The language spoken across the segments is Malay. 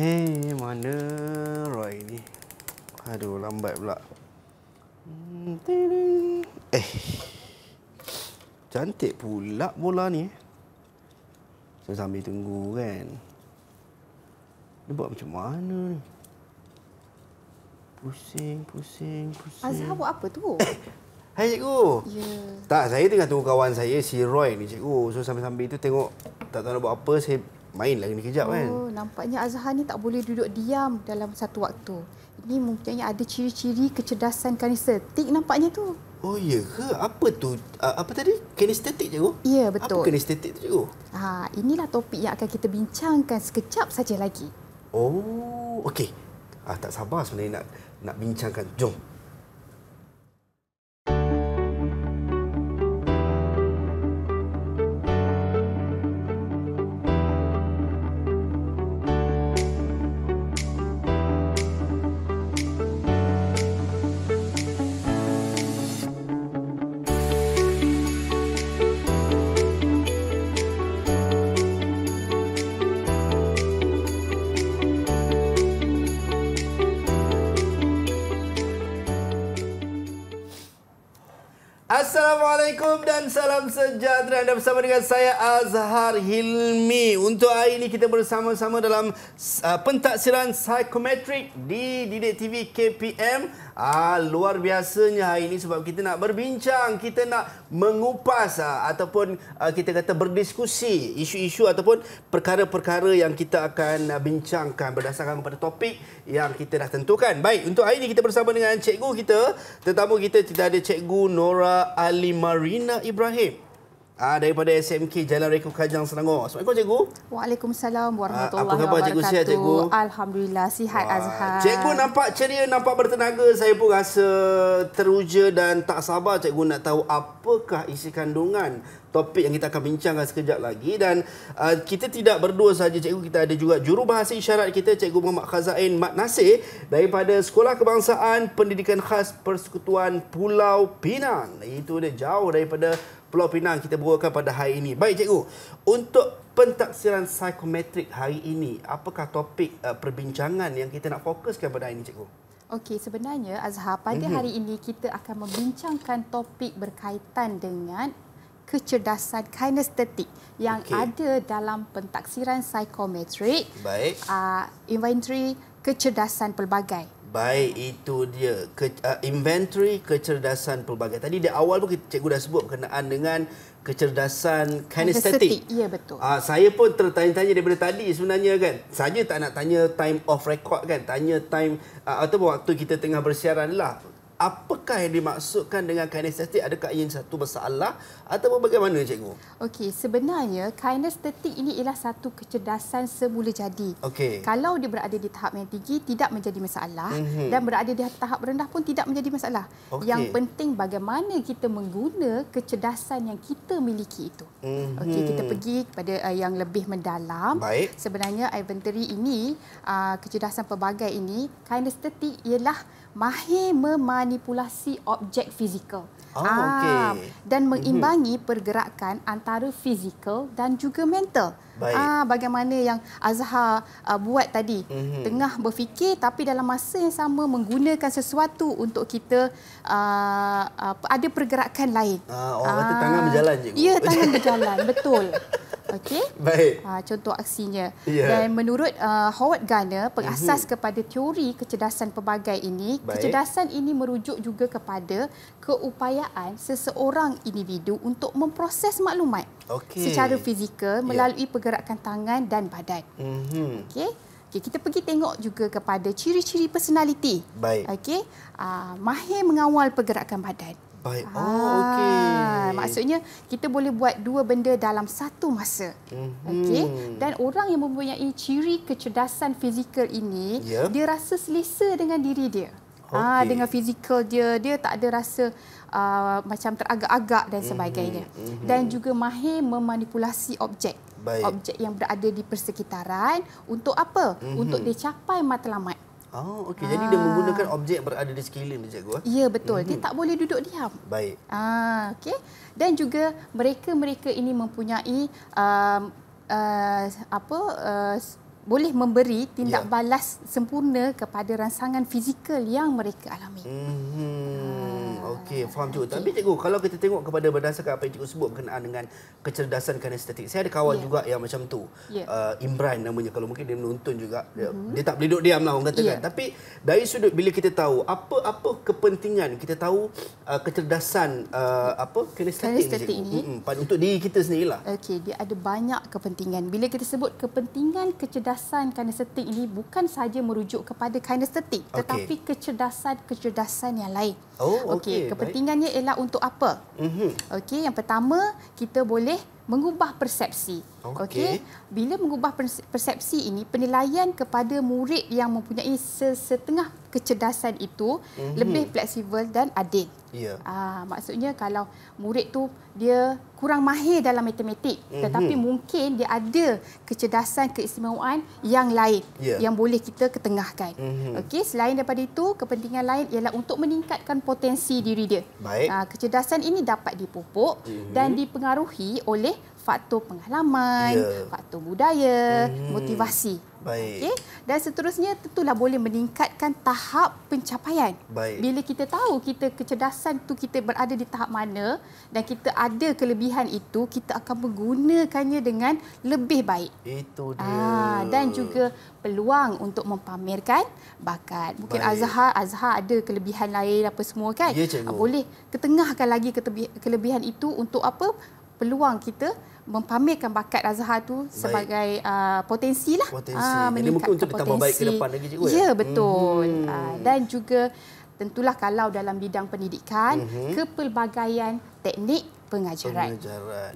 Mana Roy ni? Aduh, lambat pula. Cantik pula bola ni. Saya sambil tunggu kan. Dia buat macam mana ni? Pusing. Azhar buat apa tu? Hai cikgu. Ya. Tak, saya tengah tunggu kawan saya si Roy ni cikgu. So sambil-sambil tu tengok tak tahu nak buat apa, saya main lagi ni kejap kan. Oh, nampaknya Azhar ni tak boleh duduk diam dalam satu waktu. Ini mungkinnya ada ciri-ciri kecerdasan kinestetik nampaknya tu. Oh ya ke? Apa tu? Apa tadi? Kinestetik cikgu? Ya, betul. Apa kinestetik tu cikgu? Inilah topik yang akan kita bincangkan sekejap saja lagi. Oh, okey. Tak sabar sebenarnya nak bincangkan. Jom. Assalamualaikum dan salam sejahtera. Anda bersama dengan saya Azhar Hilmi. Untuk hari ini kita bersama-sama dalam pentaksiran psikometrik di Didik TV KPM. Luar biasanya hari ini sebab kita nak berbincang, kita nak mengupas ataupun kita kata berdiskusi isu-isu ataupun perkara-perkara yang kita akan bincangkan berdasarkan kepada topik yang kita dah tentukan. Baik, untuk hari ini kita bersama dengan cikgu kita. Tetamu kita ada Cikgu Nora Alimarina Ibrahim. Daripada SMK Jalan Reka Kajang, Selangor. Assalamualaikum cikgu. Waalaikumsalam warahmatullahi Apa khabar cikgu? Sihat cikgu? Alhamdulillah sihat Azhar. Cikgu nampak ceria, nampak bertenaga. Saya pun rasa teruja dan tak sabar cikgu nak tahu apakah isi kandungan topik yang kita akan bincangkan sekejap lagi. Dan kita tidak berdua saja cikgu, kita ada juga jurubahasa isyarat kita, Cikgu Muhammad Khazain Mat Nasir daripada Sekolah Kebangsaan Pendidikan Khas Persekutuan Pulau Pinang. Itu dia, jauh daripada Pulau Pinang kita bawakan pada hari ini. Baik cikgu, untuk pentaksiran psikometrik hari ini, apakah topik perbincangan yang kita nak fokuskan pada hari ini cikgu? Okey, sebenarnya Azhar, pada hari ini kita akan membincangkan topik berkaitan dengan kecerdasan kinestetik yang ada dalam pentaksiran psikometrik. Baik. Inventory kecerdasan pelbagai. Baik, itu dia. Inventory kecerdasan pelbagai. Tadi di awal pun cikgu dah sebut berkenaan dengan kecerdasan kinestetik. Ya, betul. Saya pun tertanya-tanya daripada tadi sebenarnya kan. Saja tak nak tanya time off record kan. Tanya time ataupun waktu kita tengah bersiaran lah. Apakah yang dimaksudkan dengan kinestetik? Adakah ia satu masalah ataupun bagaimana cikgu? Okey, sebenarnya kinestetik ini ialah satu kecerdasan semula jadi. Okey. Kalau dia berada di tahap yang tinggi tidak menjadi masalah dan berada di tahap rendah pun tidak menjadi masalah. Okey. Yang penting bagaimana kita mengguna kecerdasan yang kita miliki itu. Okey, kita pergi kepada yang lebih mendalam. Baik. Sebenarnya inventory ini, kecerdasan pelbagai ini, kinestetik ialah mahir memanipulasi objek fizikal. Okey. Dan mengimbangi pergerakan antara fizikal dan juga mental. Baik. Bagaimana yang Azhar buat tadi. Tengah berfikir tapi dalam masa yang sama menggunakan sesuatu untuk kita ada pergerakan lain. Orang kata tangan berjalan cikgu. Ya, tangan berjalan. Betul. Okey. Baik. Contoh aksinya. Yeah. Dan menurut Howard Gardner, pengasas kepada teori kecerdasan pelbagai ini, Baik. kecerdasan ini merujuk juga kepada keupayaan seseorang individu untuk memproses maklumat secara fizikal melalui pergerakan tangan dan badan. Okey. Okay, kita pergi tengok juga kepada ciri-ciri personality. Baik. Okey. Mahir mengawal pergerakan badan. Baik. Okey. Maksudnya kita boleh buat dua benda dalam satu masa. Okey. Dan orang yang mempunyai ciri kecerdasan fizikal ini, dia rasa selesa dengan diri dia. Dengan fizikal dia, dia tak ada rasa macam teragak-agak dan sebagainya. Dan juga mahir memanipulasi objek. Baik. Objek yang berada di persekitaran untuk apa? Untuk dia capai matlamat. Okey. Jadi dia menggunakan objek berada di sekeliling dia cikgu. Ya, betul. Dia tak boleh duduk diam. Baik. Okey. Dan juga mereka-mereka ini mempunyai boleh memberi tindak balas sempurna kepada rangsangan fizikal yang mereka alami. Okey, faham cikgu. Tapi cikgu, kalau kita tengok kepada berdasarkan apa yang cikgu sebut berkenaan dengan kecerdasan kinestetik. Saya ada kawan juga yang macam tu. Imran namanya, kalau mungkin dia menonton juga. Dia tak boleh duduk diam lah orang katakan. Tapi dari sudut bila kita tahu apa kepentingan kita tahu kecerdasan kinestetik ini untuk diri kita sendirilah. Okey, dia ada banyak kepentingan. Bila kita sebut kepentingan kecerdasan kinestetik ini bukan sahaja merujuk kepada kinestetik, tetapi kecerdasan yang lain. Okey, kepentingannya ialah untuk apa? Okey, yang pertama, kita boleh mengubah persepsi. Okey, bila mengubah persepsi ini, penilaian kepada murid yang mempunyai setengah kecerdasan itu lebih fleksibel dan adil. Maksudnya kalau murid tu dia kurang mahir dalam matematik, tetapi mungkin dia ada kecerdasan keistimewaan yang lain yang boleh kita ketengahkan. Okey, selain daripada itu, kepentingan lain ialah untuk meningkatkan potensi diri dia. Kecerdasan ini dapat dipupuk dan dipengaruhi oleh faktor pengalaman, faktor budaya, motivasi. Okay? Dan seterusnya tentulah boleh meningkatkan tahap pencapaian. Bila kita tahu kecerdasan tu kita berada di tahap mana dan kita ada kelebihan itu, kita akan menggunakannya dengan lebih baik. Itu dia. Dan juga peluang untuk mempamerkan bakat. Mungkin Azhar ada kelebihan lain apa semua kan. Boleh ketengahkan lagi kelebihan itu untuk apa? Peluang kita mempamerkan bakat Azhar tu sebagai potensi lah. Jadi mungkin untuk ditambah baik ke depan lagi cikgu. Ya, betul. Dan juga tentulah kalau dalam bidang pendidikan, kepelbagaian teknik pengajaran.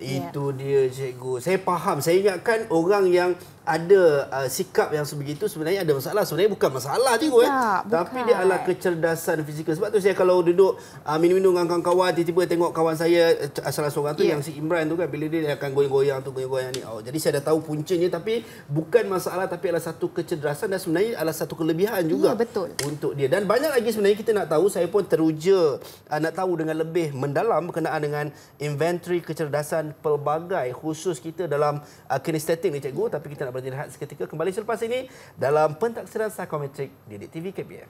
Itu dia cikgu. Saya faham. Saya ingatkan orang yang ada sikap yang sebegitu sebenarnya ada masalah. Sebenarnya bukan masalah cikgu. Tapi dia adalah kecerdasan fizikal. Sebab tu saya kalau duduk minum-minum dengan kawan-kawan, tiba-tiba tengok kawan saya, salah seorang tu yang si Imran tu kan, bila dia akan goyang-goyang tu, goyang-goyang ni. Jadi saya dah tahu puncanya, tapi bukan masalah, tapi adalah satu kecerdasan dan sebenarnya adalah satu kelebihan juga untuk dia. Dan banyak lagi sebenarnya kita nak tahu. Saya pun teruja nak tahu dengan lebih mendalam berkenaan dengan inventory kecerdasan pelbagai khusus kita dalam kinestetik ni cikgu. Tapi kita nak berhenti seketika, kembali selepas ini dalam pentaksiran psikometrik Didik TV KPM.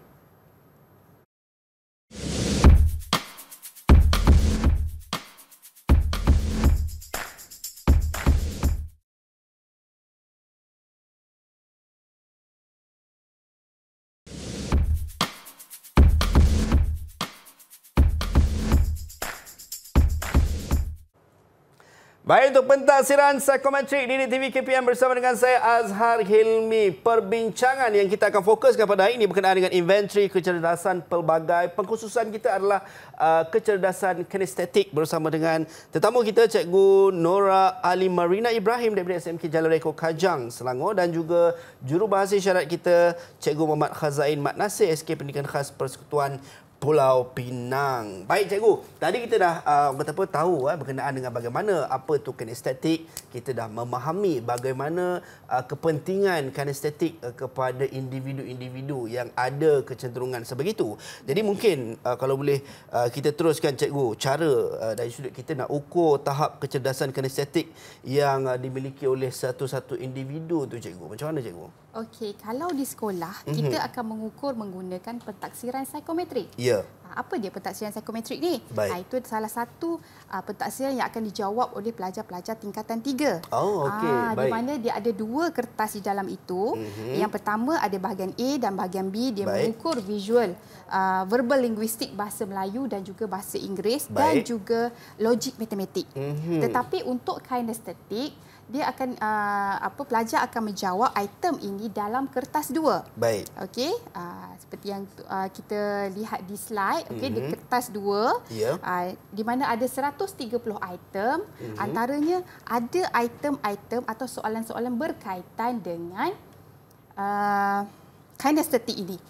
Baik, untuk pentaksiran psikometrik Didik TV KPM bersama dengan saya Azhar Hilmi. Perbincangan yang kita akan fokuskan pada hari ini berkenaan dengan inventory kecerdasan pelbagai. Pengkhususan kita adalah kecerdasan kinestetik bersama dengan tetamu kita Cikgu Nora Ali Marina Ibrahim daripada SMK Jalan Raya Kajang, Selangor, dan juga jurubahasa isyarat kita Cikgu Muhammad Khazain Mat Nasir, SK Pendidikan Khas Persekutuan Pulau Pinang. Baik cikgu, tadi kita dah tahu berkenaan dengan bagaimana apa tu kinestetik. Kita dah memahami bagaimana kepentingan kinestetik kepada individu-individu yang ada kecenderungan sebegitu. Jadi mungkin kalau boleh kita teruskan cikgu, cara dari sudut kita nak ukur tahap kecerdasan kinestetik yang dimiliki oleh satu-satu individu tu cikgu. Macam mana cikgu? Okey, kalau di sekolah kita akan mengukur menggunakan pentaksiran psikometrik. Apa dia pentaksiran psikometrik ni? Itu salah satu pentaksiran yang akan dijawab oleh pelajar-pelajar tingkatan 3. Di mana dia ada 2 kertas di dalam itu. Yang pertama ada bahagian A dan bahagian B. Dia mengukur visual, verbal linguistik bahasa Melayu dan juga bahasa Inggeris dan juga logik matematik. Tetapi untuk kinestetik, dia akan pelajar akan menjawab item ini dalam kertas 2. Okey, seperti yang kita lihat di slide, okey, di kertas 2 di mana ada 130 item, antaranya ada item-item atau soalan-soalan berkaitan dengan kinestetik ini.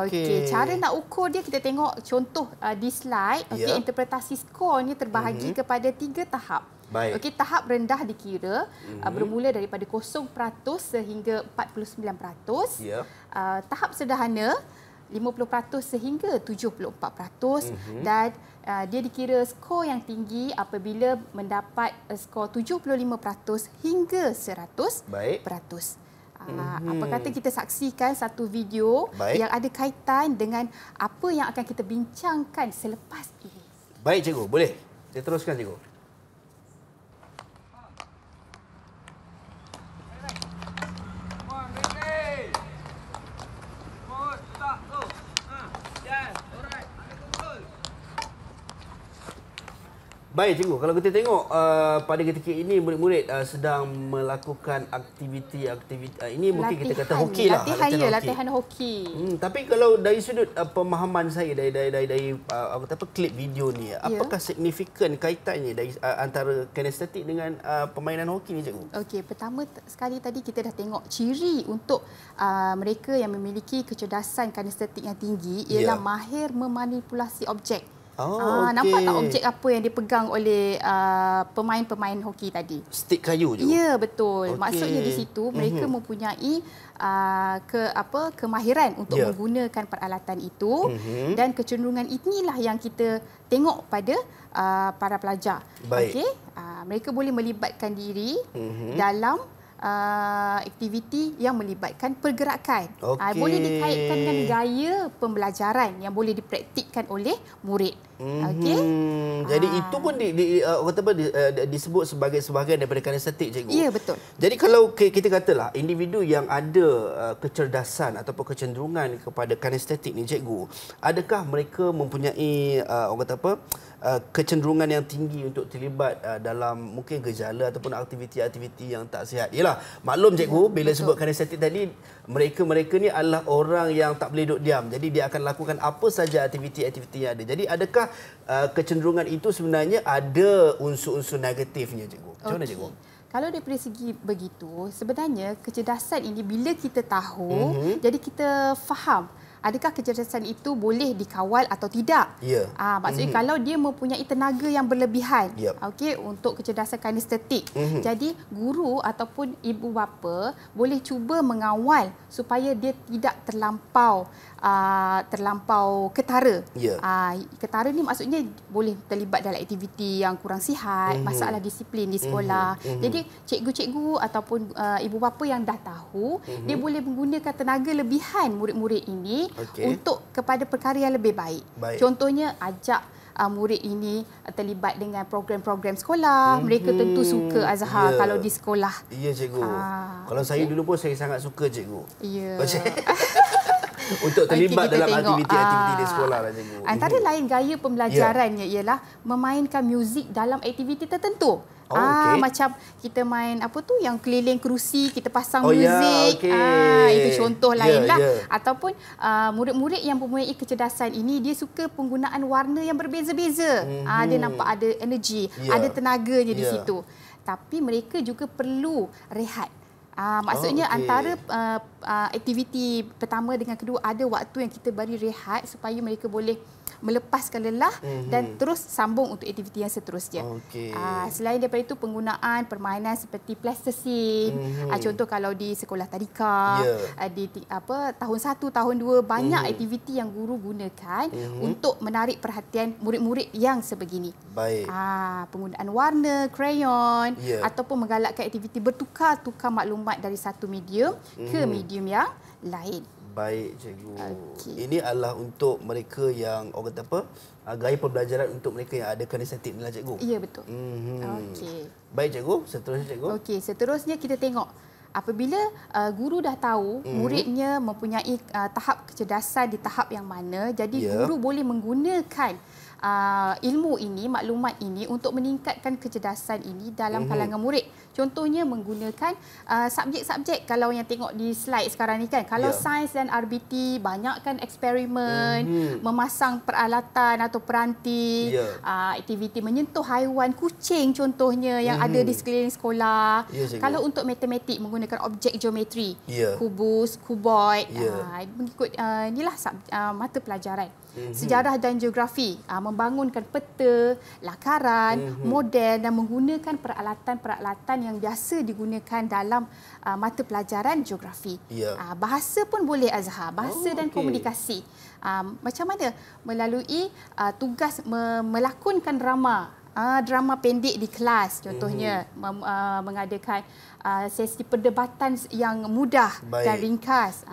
Okey, cara nak ukur dia kita tengok contoh di slide. Okey, interpretasi skor ni terbahagi kepada 3 tahap. Okey, tahap rendah dikira bermula daripada 0% sehingga 49%. Tahap sederhana 50% sehingga 74%. Dan dia dikira skor yang tinggi apabila mendapat skor 75% hingga 100%. Apa kata kita saksikan satu video yang ada kaitan dengan apa yang akan kita bincangkan selepas ini. Baik cikgu, boleh. Saya teruskan cikgu. Baik cikgu, kalau kita tengok pada ketika ini murid-murid sedang melakukan aktiviti ini mungkin latihan, kita kata hoki lah. Latihan hoki. Tapi kalau dari sudut pemahaman saya dari klip video ni, apakah signifikan kaitannya dari antara kinestetik dengan permainan hoki ni cikgu? Okey, pertama sekali tadi kita dah tengok ciri untuk mereka yang memiliki kecerdasan kinestetik yang tinggi ialah mahir memanipulasi objek. Nampak tak objek apa yang dipegang oleh pemain-pemain hoki tadi? Stik kayu je. Ya, betul. Maksudnya di situ mereka mempunyai kemahiran untuk menggunakan peralatan itu dan kecenderungan inilah yang kita tengok pada para pelajar. Okey, mereka boleh melibatkan diri dalam aktiviti yang melibatkan pergerakan. Boleh dikaitkan dengan gaya pembelajaran yang boleh dipraktikkan oleh murid. Jadi itu pun disebut sebagai sebahagian daripada kinestetik cikgu. Ya, betul. Jadi kalau kita katalah individu yang ada kecerdasan ataupun kecenderungan kepada kinestetik ni cikgu, adakah mereka mempunyai kecenderungan yang tinggi untuk terlibat dalam mungkin gejala ataupun aktiviti-aktiviti yang tak sihat? Yalah, maklum cikgu, bila sebut kinestetik tadi, mereka ni adalah orang yang tak boleh duduk diam. Jadi dia akan lakukan apa saja aktiviti-aktiviti yang ada. Jadi adakah kecenderungan itu sebenarnya ada unsur-unsur negatifnya cikgu? Macam mana cikgu? Kalau daripada segi begitu, sebenarnya kecerdasan ini bila kita tahu, jadi kita faham adakah kecerdasan itu boleh dikawal atau tidak. Maksudnya kalau dia mempunyai tenaga yang berlebihan untuk kecerdasan kinestetik. Jadi guru ataupun ibu bapa boleh cuba mengawal supaya dia tidak terlampau ketara. Ketara ni maksudnya boleh terlibat dalam aktiviti yang kurang sihat, masalah disiplin di sekolah. Jadi cikgu-cikgu ataupun ibu bapa yang dah tahu, dia boleh menggunakan tenaga lebihan murid-murid ini untuk kepada perkara yang lebih baik. Contohnya ajak murid ini terlibat dengan program-program sekolah. Mereka tentu suka Azhar kalau di sekolah. Ya cikgu. Kalau saya dulu pun saya sangat suka cikgu. Ya. Untuk terlibat dalam aktiviti-aktiviti di sekolah lah cikgu. Antara lain gaya pembelajarannya ialah memainkan muzik dalam aktiviti tertentu. Macam kita main yang keliling kerusi, kita pasang muzik. Itu contoh lain lah. Ataupun murid-murid yang mempunyai kecerdasan ini, dia suka penggunaan warna yang berbeza-beza. Dia nampak ada energi, ada tenaganya di situ. Tapi mereka juga perlu rehat. Maksudnya antara aktiviti pertama dengan kedua ada waktu yang kita beri rehat supaya mereka boleh melepaskan lelah dan terus sambung untuk aktiviti yang seterusnya. Selain daripada itu, penggunaan permainan seperti plasticine. Contoh kalau di sekolah tadika, di tahun 1, tahun 2 banyak aktiviti yang guru gunakan untuk menarik perhatian murid-murid yang sebegini. Penggunaan warna, krayon ataupun menggalakkan aktiviti bertukar-tukar maklumat dari satu medium ke medium yang lain. Baik cikgu. Ini adalah untuk mereka yang gaya pembelajaran untuk mereka yang ada kinestetik ni lah cikgu. Ya, betul. Baik cikgu, seterusnya cikgu. Seterusnya kita tengok apabila guru dah tahu muridnya mempunyai tahap kecerdasan di tahap yang mana, jadi guru boleh menggunakan ilmu ini, maklumat ini untuk meningkatkan kecerdasan ini dalam kalangan murid. Contohnya menggunakan subjek-subjek kalau yang tengok di slide sekarang ni kan. Kalau sains dan RBT, banyakkan eksperimen, memasang peralatan atau peranti, aktiviti menyentuh haiwan, kucing contohnya yang ada di sekeliling sekolah. Kalau untuk matematik, menggunakan objek geometri, kubus, kuboid, mengikut inilah mata pelajaran. Sejarah dan geografi, membangunkan peta, lakaran, model dan menggunakan peralatan-peralatan yang biasa digunakan dalam mata pelajaran geografi. Bahasa pun boleh Azhar, bahasa dan komunikasi. Macam mana? Melalui tugas melakonkan drama. drama pendek di kelas contohnya, mengadakan sesi perdebatan yang mudah dan ringkas.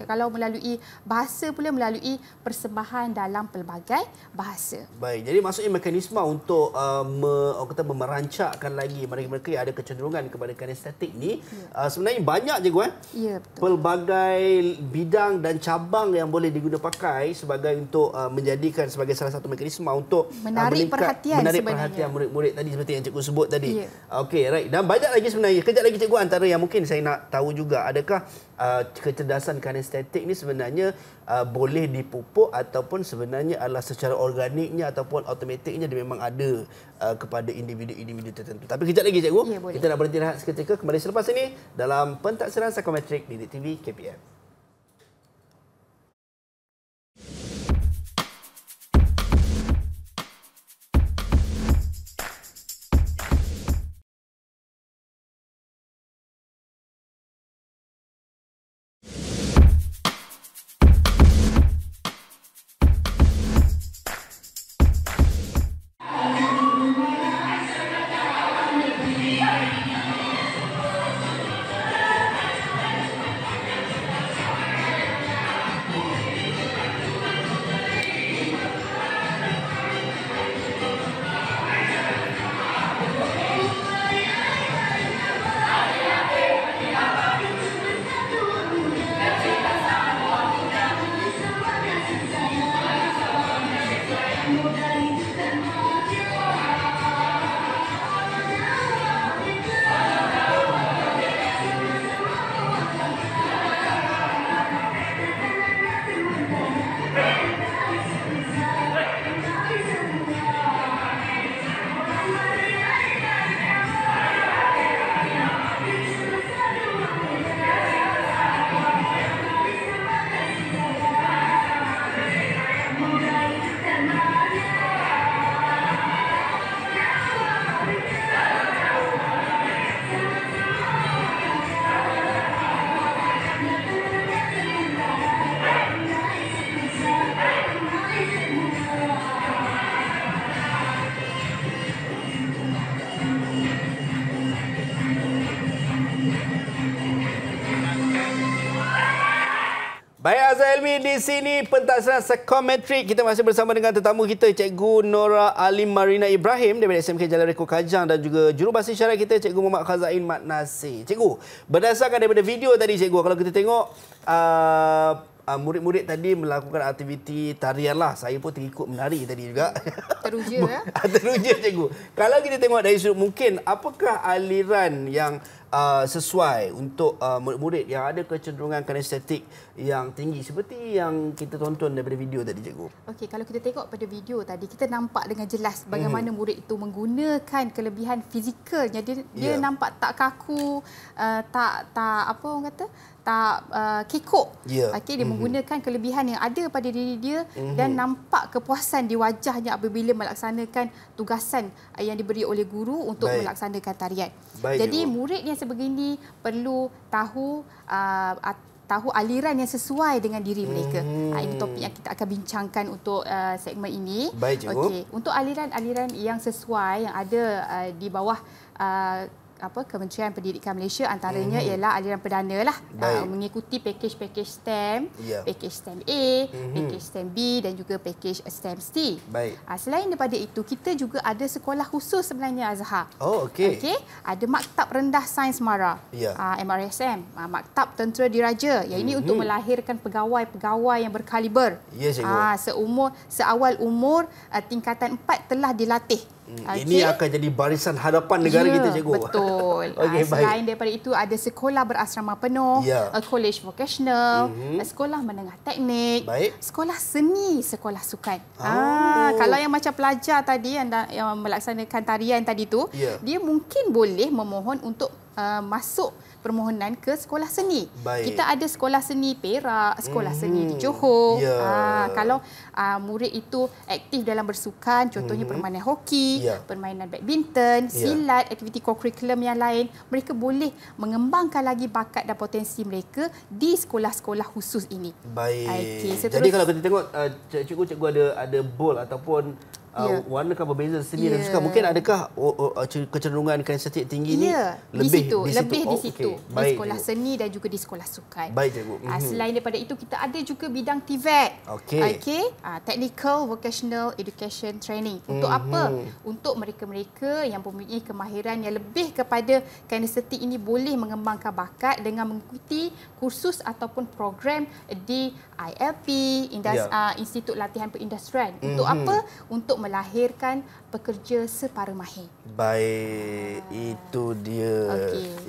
Kalau melalui bahasa pula melalui persembahan dalam pelbagai bahasa. Baik, jadi maksudnya mekanisme untuk merancakkan lagi mereka-mereka yang ada kecenderungan kepada kinestetik ni sebenarnya banyak je Ya, betul. Pelbagai bidang dan cabang yang boleh diguna pakai sebagai untuk menjadikan sebagai salah satu mekanisme untuk menarik perhatian murid-murid tadi seperti yang cikgu sebut tadi. Ya. Okey, right. Dan banyak lagi sebenarnya. Kejap lagi cikgu, antara yang mungkin saya nak tahu juga, adakah kecerdasan kinestetik ni sebenarnya boleh dipupuk ataupun sebenarnya adalah secara organiknya ataupun automatiknya dia memang ada kepada individu-individu tertentu. Tapi kejap lagi cikgu, Ya, kita nak berhenti rehat seketika, kembali selepas ini dalam pentaksiran psikometrik Didik TV KPM. Baik, Azhar Elmi di sini pentaksiran psikometrik. Kita masih bersama dengan tetamu kita, Cikgu Nora Alim Marina Ibrahim daripada SMK Jalan Reko Kajang dan juga jurubahasa isyarat kita, Cikgu Muhammad Khazain Mat Nasir. Cikgu, berdasarkan daripada video tadi, Cikgu, kalau kita tengok murid-murid tadi melakukan aktiviti tarian lah. Saya pun terikut menari tadi juga. Teruja ya? Teruja, Cikgu. Kalau kita tengok dari sudut mungkin, apakah aliran yang sesuai untuk murid-murid yang ada kecenderungan kinestetik yang tinggi seperti yang kita tonton daripada video tadi, Cikgu? Okey, kalau kita tengok pada video tadi, kita nampak dengan jelas bagaimana murid itu menggunakan kelebihan fizikalnya. Dia nampak tak kaku, tak apa orang kata, tak kekok. Okey, dia menggunakan kelebihan yang ada pada diri dia dan nampak kepuasan di wajahnya apabila melaksanakan tugasan yang diberi oleh guru untuk melaksanakan tarian. Jadi murid yang sebegini perlu tahu aliran yang sesuai dengan diri mereka. Ini topik yang kita akan bincangkan untuk segmen ini. Baik, Cikgu. Okey, untuk aliran-aliran yang sesuai yang ada di bawah Kementerian Pendidikan Malaysia, antaranya ialah aliran perdana lah, mengikuti pakej STEM, pakej STEM A, pakej STEM B dan juga pakej STEM C. Selain daripada itu, kita juga ada sekolah khusus sebenarnya, Azhar. Okey, ada Maktab Rendah Sains Mara, MRSM, Maktab Tentera Diraja, yang ini untuk melahirkan pegawai-pegawai yang berkaliber. Seawal umur tingkatan 4 telah dilatih. Ini akan jadi barisan hadapan negara kita, Cikgu. Betul. Selain daripada itu, ada sekolah berasrama penuh, college vocational, sekolah menengah teknik, sekolah seni, sekolah sukan. Kalau yang macam pelajar tadi yang melaksanakan tarian tadi tu, dia mungkin boleh memohon untuk masuk permohonan ke sekolah seni. Kita ada sekolah seni Perak, sekolah seni di Johor. Kalau murid itu aktif dalam bersukan, contohnya permainan hoki, permainan badminton, silat, aktiviti co-curriculum yang lain, mereka boleh mengembangkan lagi bakat dan potensi mereka di sekolah-sekolah khusus ini. Jadi kalau kita tengok, cikgu ada bowl ataupun warna kan berbeza sendiri dan suka. Mungkin adakah kecenderungan kinestetik tinggi ni lebih di situ. Di sekolah seni dan juga di sekolah sukan. Baik, cikgu. Selain daripada itu, kita ada juga bidang TVET. Technical Vocational Education Training. Untuk apa? Untuk mereka-mereka yang mempunyai kemahiran yang lebih kepada kinestetik ini boleh mengembangkan bakat dengan mengikuti kursus ataupun program di ILP, Institut Latihan Perindustrian. Untuk apa? Untuk melahirkan pekerja separa mahir. Baik, itu dia.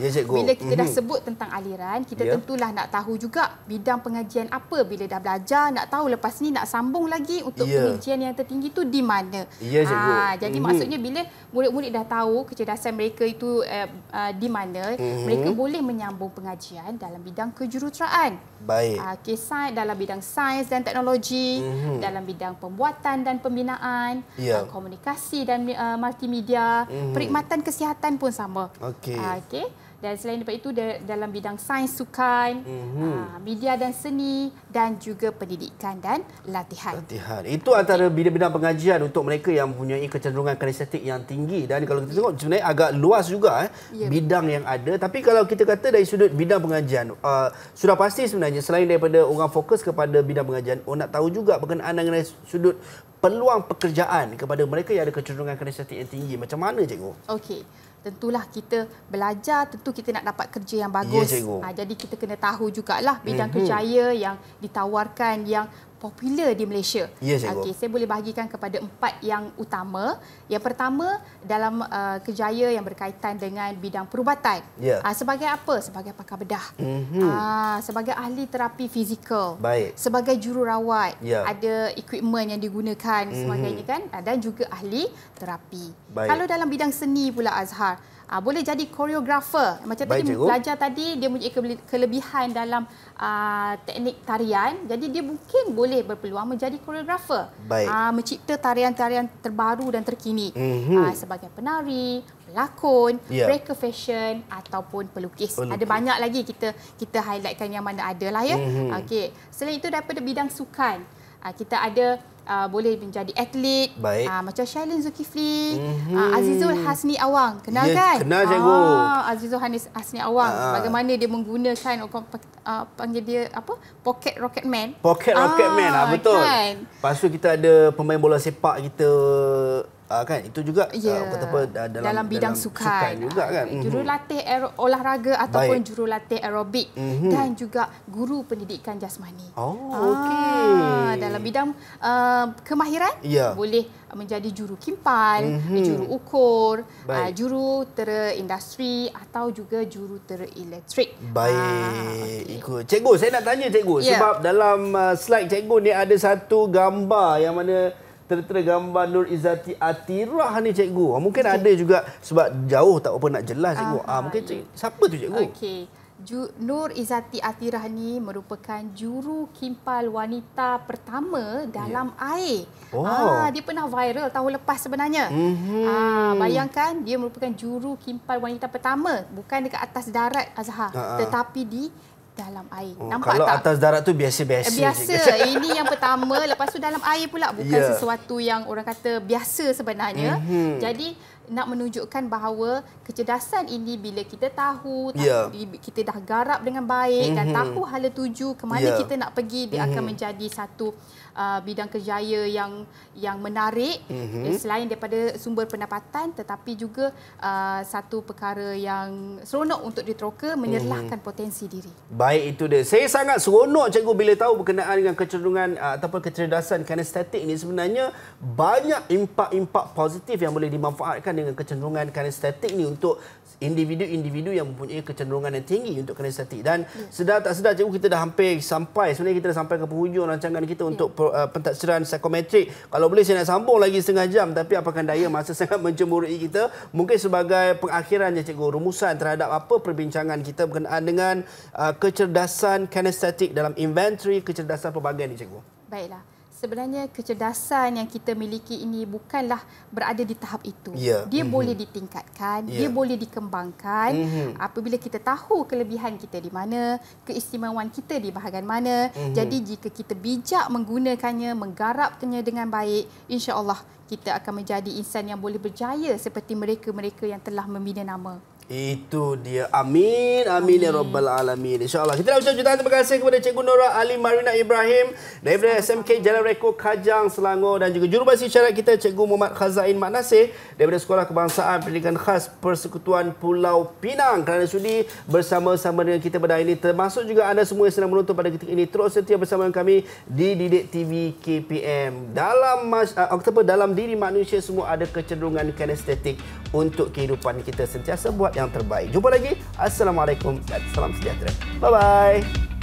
Ya, cikgu. Bila kita dah sebut tentang aliran, kita tentulah nak tahu juga bidang pengajian apa. Bila dah belajar, nak tahu lepas ni nak sambung lagi untuk pengajian yang tertinggi tu di mana. Ya, cikgu. Jadi maksudnya bila murid-murid dah tahu kecerdasan mereka itu di mana, mereka boleh menyambung pengajian dalam bidang kejuruteraan. Baik. Dalam bidang sains dan teknologi, dalam bidang pembuatan dan pembinaan, komunikasi dan multimedia, perkhidmatan kesihatan pun sama. Dan selain daripada itu, dalam bidang sains sukan, media dan seni dan juga pendidikan dan latihan. Itu antara bidang-bidang pengajian untuk mereka yang mempunyai kecenderungan kinestetik yang tinggi. Dan kalau kita tengok sebenarnya agak luas juga bidang yang ada. Tapi kalau kita kata dari sudut bidang pengajian, sudah pasti sebenarnya selain daripada orang fokus kepada bidang pengajian, nak tahu juga berkenaan dengan sudut peluang pekerjaan kepada mereka yang ada kecenderungan kinestetik yang tinggi. Macam mana, cikgu? Tentulah kita belajar, tentu kita nak dapat kerja yang bagus. Jadi kita kena tahu jugalah bidang kerjaya yang ditawarkan yang popular di Malaysia. Saya boleh bahagikan kepada 4 yang utama. Yang pertama, dalam kerjaya yang berkaitan dengan bidang perubatan. Sebagai apa? Sebagai pakar bedah. Sebagai ahli terapi fizikal. Sebagai jururawat. Ada equipment yang digunakan sebagainya kan. Dan juga ahli terapi. Kalau dalam bidang seni pula, Azhar, boleh jadi koreografer. Macam tadi belajar tadi, dia mempunyai kelebihan dalam teknik tarian. Jadi dia mungkin boleh berpeluang menjadi koreografer. Mencipta tarian-tarian terbaru dan terkini. Sebagai penari, pelakon, breaker fashion ataupun pelukis. Ada banyak lagi kita highlightkan yang mana ada lah ya. Selain itu, daripada bidang sukan, kita ada boleh menjadi atlet, macam Shailene Zulkifli, Azizul Hasni Awang. Kenal kan? Kenal, cikgu. Azizul Hasni Awang. Bagaimana dia menggunakan panggil dia apa? Pocket Rocket Man. Pocket Rocket Man, betul. Kan? Lepas tu kita ada pemain bola sepak kita kan, itu juga dalam bidang sukan juga kan. Jurulatih olahraga ataupun jurulatih aerobik dan juga guru pendidikan jasmani. Dalam bidang kemahiran boleh menjadi juru kimpal, juru ukur, juru tera industri atau juga juru tera elektrik. Ikut. Cikgu, saya nak tanya cikgu sebab dalam slide cikgu ni ada satu gambar yang mana tertera gambar Nur Izzati Atirah ni, cikgu. Mungkin ada juga sebab jauh tak apa nak jelas, cikgu. Mungkin siapa tu, cikgu? Nur Izzati Atirah ni merupakan juru kimpal wanita pertama dalam air. Dia pernah viral tahun lepas sebenarnya. Bayangkan, dia merupakan juru kimpal wanita pertama, bukan dekat atas darat, Azhar, tetapi di dalam air. Nampak kalau tak? Atas darat tu biasa-biasa. Ini yang pertama. Lepas tu dalam air pula. Bukan sesuatu yang orang kata biasa sebenarnya. Jadi nak menunjukkan bahawa kecerdasan ini bila kita tahu, kita dah garap dengan baik dan tahu hala tuju ke mana kita nak pergi, dia akan menjadi satu bidang kerjaya yang menarik, selain daripada sumber pendapatan, tetapi juga satu perkara yang seronok untuk diteroka, menyerlahkan potensi diri. Baik, itu dia. Saya sangat seronok, cikgu, bila tahu berkenaan dengan kecenderungan ataupun kecerdasan kinestetik ini. Sebenarnya banyak impak-impak positif yang boleh dimanfaatkan dengan kecenderungan kinestetik ini untuk individu-individu yang mempunyai kecenderungan yang tinggi untuk kinestetik. Dan sedar tak sedar, cikgu, kita dah hampir sampai. Sebenarnya kita dah sampai ke penghujung rancangan kita untuk pentadsiran psikometrik. Kalau boleh saya nak sambung lagi setengah jam, tapi apakan daya, masa sangat mencemburui kita. Mungkin sebagai pengakhirannya, cikgu, rumusan terhadap apa perbincangan kita berkenaan dengan kecerdasan kinestetik dalam inventory kecerdasan pelbagai ni, cikgu. Baiklah. sebenarnya kecerdasan yang kita miliki ini bukanlah berada di tahap itu. Dia boleh ditingkatkan, dia boleh dikembangkan apabila kita tahu kelebihan kita di mana, keistimewaan kita di bahagian mana. Jadi jika kita bijak menggunakannya, menggarapkannya dengan baik, insya-Allah kita akan menjadi insan yang boleh berjaya seperti mereka-mereka yang telah membina nama. Itu dia. Amin. Amin ya Rabbal Alamin. InsyaAllah. Kita nak ucap jutaan terima kasih kepada Cikgu Nora Ali Marina Ibrahim daripada SMK Jalan Reko Kajang, Selangor, dan juga jurubahasa isyarat kita Cikgu Muhammad Khazain Mak Nasir daripada Sekolah Kebangsaan Pendidikan Khas Persekutuan Pulau Pinang kerana sudi bersama-sama dengan kita pada hari ini. Termasuk juga anda semua yang sedang menonton pada ketika ini. Terus setia bersama dengan kami di Didik TV KPM. Dalam diri manusia semua ada kecenderungan kinestetik untuk kehidupan kita, sentiasa buat yang terbaik. Jumpa lagi. Assalamualaikum dan salam sejahtera. Bye-bye.